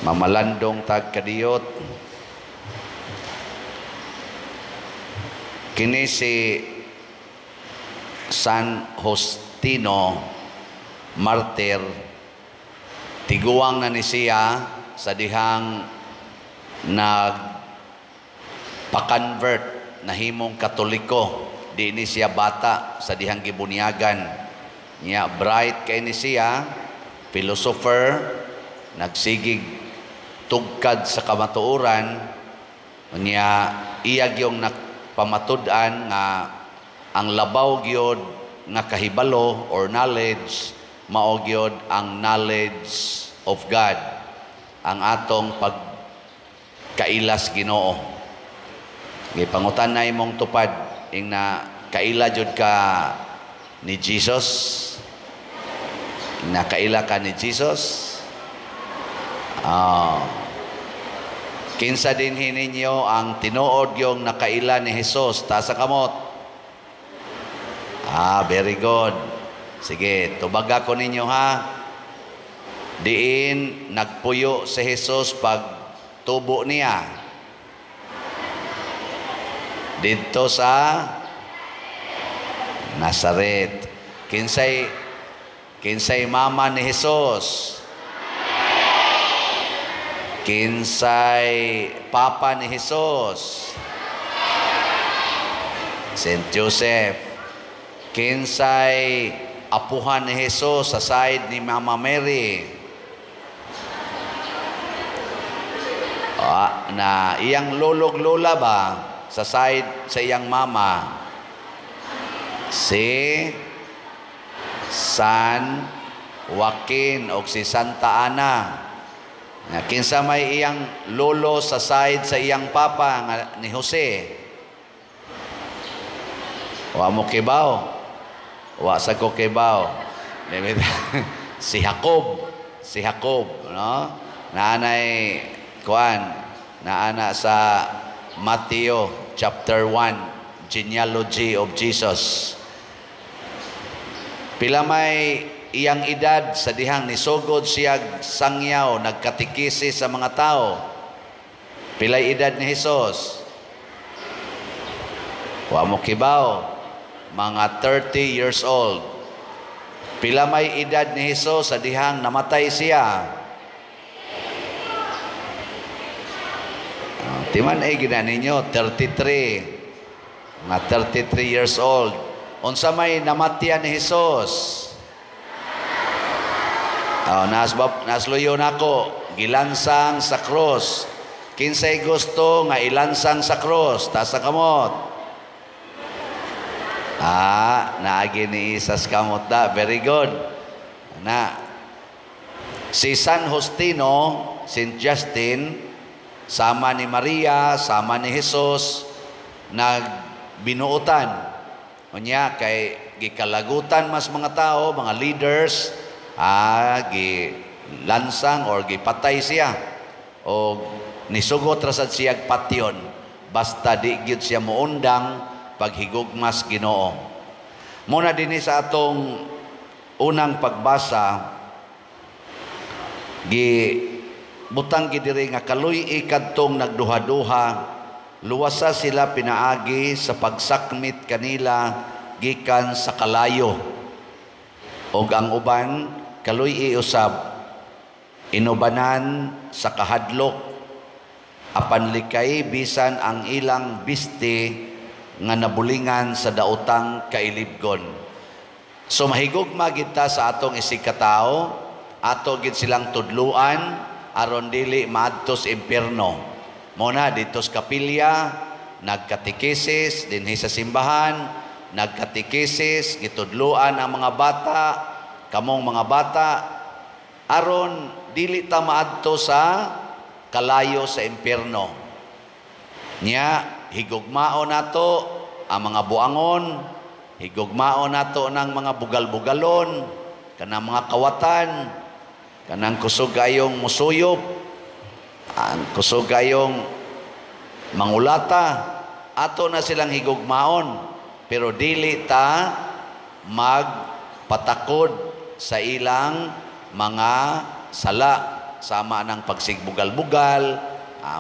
mamalandong tagkadiyot. Kini si San Justino martir, tiguang na ni siya sa dihang nagpa-convert, nahimong Katoliko. Di ni siya bata sa dihang gibunyagan niya. Bright kay ni siya, philosopher, nagsigig tugkad sa kamatuoran niya. Iyag yung pamatudan nga ang labaw gyud nga kahibalo or knowledge mao gyud ang knowledge of God, ang atong pagkailas Ginoo. Gipangutan na imong tupad ing na kaila jud ka ni Jesus, nakaila ka ni Jesus. Kinsa din hininyo ang tinuod yung nakaila ni Jesus ta sa kamot? Very good. Sige, tubaga ko ninyo ha. Diin nagpuyo si Jesus pag tubo niya. Dito sa Nazaret. Kinsay mama ni Jesus? Kinsay papa ni Jesus? Saint Joseph. Kinsay apuhan ni Jesus sa side ni Mama Mary? Na iyang lolog-lola ba sa side sa iyang mama? Si San Joaquin o si Santa Ana. Kinsa may iyang lolo sa side sa iyang papa ni Jose? Wa mo kibaw? Wa sa ko kibaw. Si Jacob. Si Jacob, no? Naanay naana sa Matthew chapter 1, genealogy of Jesus. Pila may iyang edad sa dihang nisugod siya sangyaw, nagkatikisi sa mga tao? Pilay edad ni Jesus? Wa mo kibaw? Mga 30 years old. Pila may edad ni Jesus sa dihang namatay siya? Timan ay gina ninyo, 33. Mga 33 years old. Unsa may namatyan ni Jesus? Nasluyo na ko, gilansang sa cross. Kinsay gusto nga ilansang sa cross, ta sa kamot? Naagi ni Isas kamot da. Very good. Si San Justino, Saint Justin, sama ni Maria, sama ni Jesus, nagbinuutan. Unya kay gikalagutan mas mga tao, mga leaders, gilansang or gipatay siya o nisugot rasad siya patyon basta di gyud siya muundang paghigugmas Ginoo. Muna dinhi sa atong unang pagbasa, butang gidiri nga kaluy kadtong nagduha-duha, luwasa sila pinaagi sa pagsakmit kanila gikan sa kalayo. Og ang uban kaluy usab inubanan sa kahadlok, apan likay bisan ang ilang biste nga nabulingan sa daotang kailibgon. So mahigugma gid ta sa atong isikatao, ato gid silang tudluan aron dili maadto sa impierno. Muna dito sa kapilya, nagkatikisis dinhi sa simbahan, nagkatikisis, gitudluan ang mga bata, kamong mga bata, aron dili ta maadto sa kalayo sa impierno. Nya higugmao nato ang mga buangon, higugmao nato ng mga bugal-bugalon, kanang mga kawatan, kanang kusog gayong musuyop, ang kusog gayong mangulata, ato na silang higugmaon, pero dili ta magpatakod sa ilang mga sala. sama ng pagsigbugal-bugal,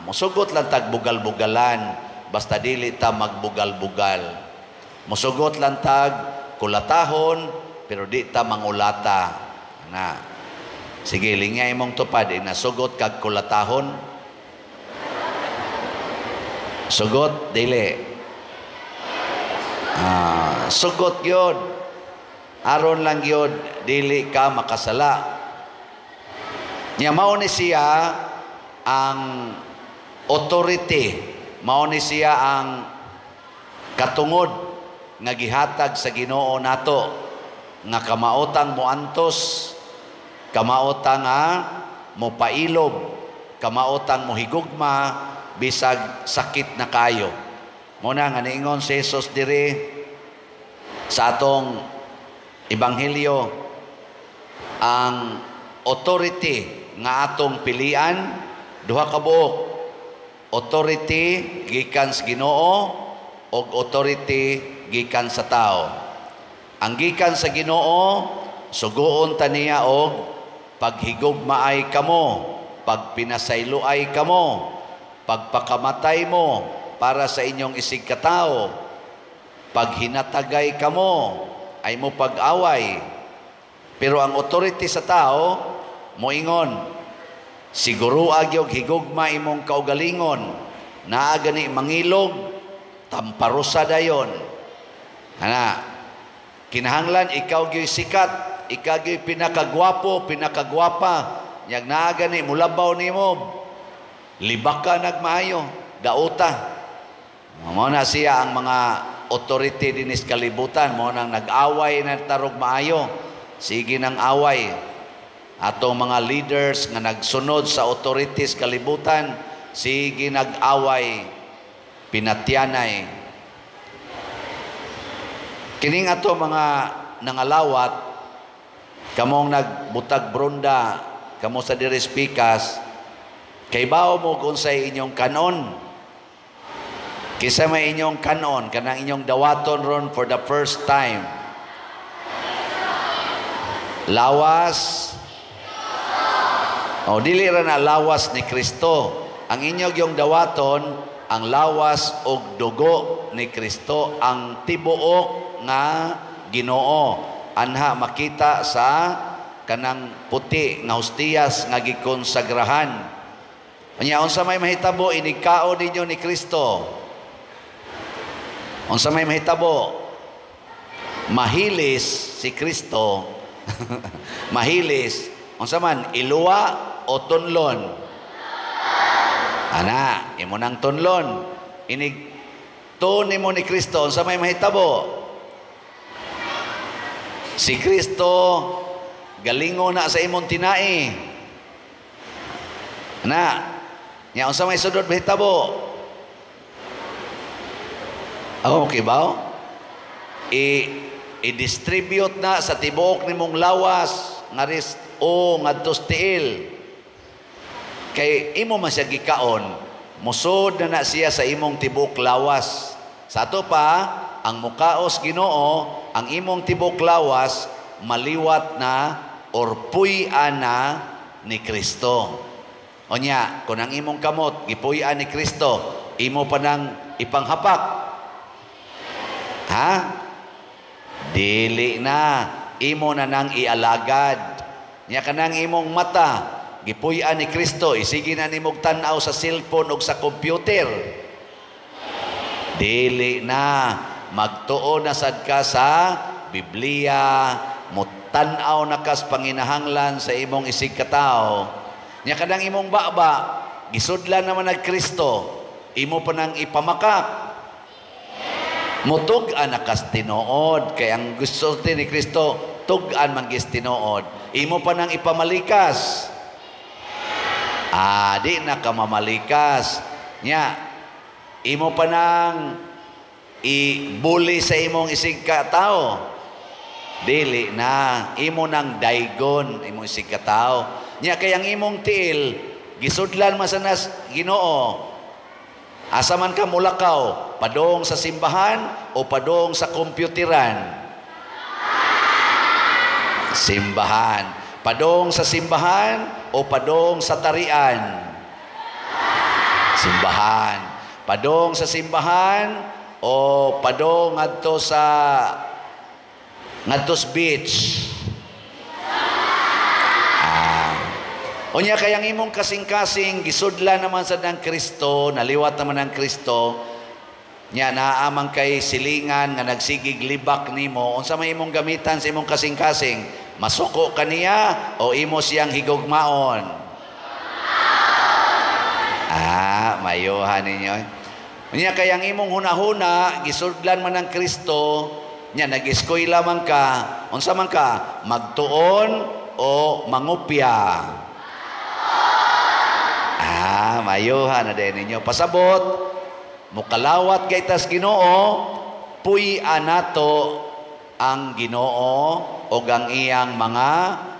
musugot lang tag bugal-bugalan, basta dili ta magbugal-bugal. Musugot lang tag kulatahon, pero di ta mangulata. Na. Sige, lingay mong tupad, nasugot kag kulatahon. Sugot, dili. Sugot yun. Aron lang yun, dili ka makasala. Nya mao ni siya ang authority, mao ni siya ang katungod nga gihatag sa Ginoo nato nga kamaotang moantos, kamaotang mopailob, kamaotang mohigugma bisag sakit na kayo. Muna nga niingon si Jesus diri sa atong ebanghelyo, ang authority nga atong pilian duha ka buok, authority gikan sa Ginoo o authority gikan sa tao. Ang gikan sa Ginoo, sugoon ta niya og paghigugmaay kamo, pagpinasayloay kamo, pagpakamatay mo para sa inyong isig katao, paghinatagay kamo, ay mo pag-away. Pero ang authority sa tao, moingon, siguro agyog higugma imong kaugalingon, naa gani mangilog, tamparusa dayon. Kinahanglan ikaw gyoy sikat, ikaw gyoy pinakagwapo, pinakagwapa, nyag naa gani mulabaw nimo, libak ka nagmaayo, dauta. Mao na siya ang mga authority dinis kalibutan, mo nang nag-away na tarog maayo. Sige nang away. Atong mga leaders nga nagsunod sa authorities kalibutan, sige nag-away, pinatyanay. Kining ato mga nangalawat, kamong nagbutag bronda, kamo sa diri speakers, kay bao mo kung sa inyong kanon. Kisa may inyong kanon, kanang inyong dawaton ron for the first time. Lawas. Dili ra na lawas ni Kristo. Ang inyong yung dawaton, ang lawas og dugo ni Kristo, ang tibuok nga Ginoo. Anha makita sa kanang puti nga hostiyas nga gikonsagrahan. Anya unsa may mahitabo inikao ninyo ni Kristo? Unsa may mahitabo? Mahilis si Kristo. Mahilis. Unsa man, iluwa o tunlon? Imo nang tunlon. Inig tun mo ni Kristo, unsa may mahitabo? Si Kristo galingo na sa imong tinai. Nya unsa may sudod mahitabo? Okay ba? I-distribute na sa tibuok nimong lawas ngaris o ngadtos tiil. Kay imo man siya gikaon, musod na siya sa imong tibuok lawas. Sa ato pa, ang mukaos Ginoo, ang imong tibuok lawas maliwat na or puy-an na ni Kristo. Onya, kung ang imong kamot gipuy-an ni Kristo, imo pa nang ipanghapak. Dili na, imo na nang ialagad. Nya kanang imong mata gipuy-an ni Kristo, isigi na nimog tan-aw sa cellphone ug sa computer. Dili na, magtuo na sad ka sa Biblia, mutan-aw na kas panginahanglan sa imong isig katao. Nya kanang imong baba gisudlan naman nag Kristo, imo pa nang ipamakak. Mutug-an na kas tinuod, kay ang gusto ni Kristo tug-an man gis tinuod. Imo pa nang ipamalikas. Di na ka mamalikas. Nya, imo pa nang ibuli sa imong isig katao. Dili na, imo nang daygon imong isig katao. Nya kay ang imong tiil gisudlan masanas Ginoo. Asa man ka mulakaw, padong sa simbahan o padong sa kompyuteran? Simbahan. Padong sa simbahan o padong sa tarian? Simbahan. Padong sa simbahan o padong ngadtos beach? Unya kayang imong kasing-kasing gisudla naman sa ng Kristo, naliwat naman ng Kristo, nya naamang kay silingan nga nagsigig libak nimo, unsa may imong gamitan sa imong kasing-kasing? Masuko kaniya o imo siyang higugmaon? Mayuhan ninyo. Unya kayang imong hunahuna gisudlan man ng Kristo, nya nag-eskwela man ka, unsa man ka? Magtuon o mangupya? Mayuhan na din ninyo. Pasabot, mukalawat kay tas Ginoo, puy-an nato ang Ginoo o ang iyang mga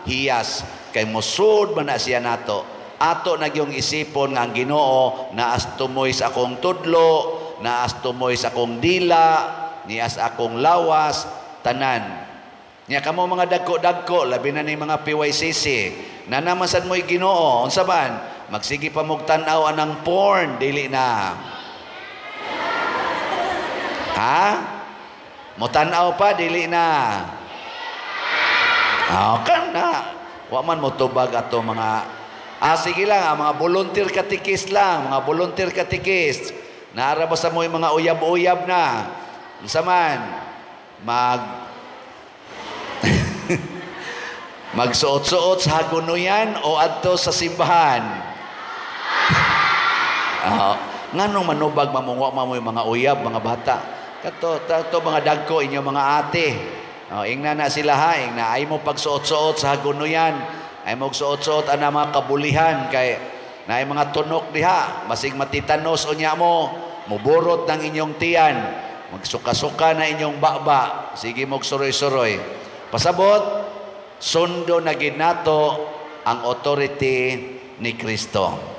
hiyas. Kay musud man na siya nato. Ato nagyong isipon nga ang Ginoo naas tumoy sa akong tudlo, naas tumoy sa akong dila, nias akong lawas, tanan. Nya kamo mga dagko-dagko, labi na ni mga PYCC, na namasan mo'y Ginoo, unsa man? Magsige pa mong tanaw anang porn, dili na. Mutanaw pa, dili na. Kan na. Wa man mo tubag ato mga... sige lang, mga volunteer katikis lang, mga volunteer katikis. Naara ba sa mo yung mga uyab-uyab na? Unsa man? Magsuot-suot sa hagunuyan o adto sa simbahan? Nganong manubag mamungwa mo yung mga uyab, mga bata? Kato mga dagko inyo mga ate. Ingna na sila ingna ay mo pagsuot-suot sa hagunuyan, ay mo suot-suot ana mga kabulihan kay na ay mga tunok diha, masig matitanos unya mo, muburot ng inyong tiyan, magsuka-suka na inyong baba, sige mo suroy-suroy. Pasabot, sundo na gid nato ang authority ni Kristo.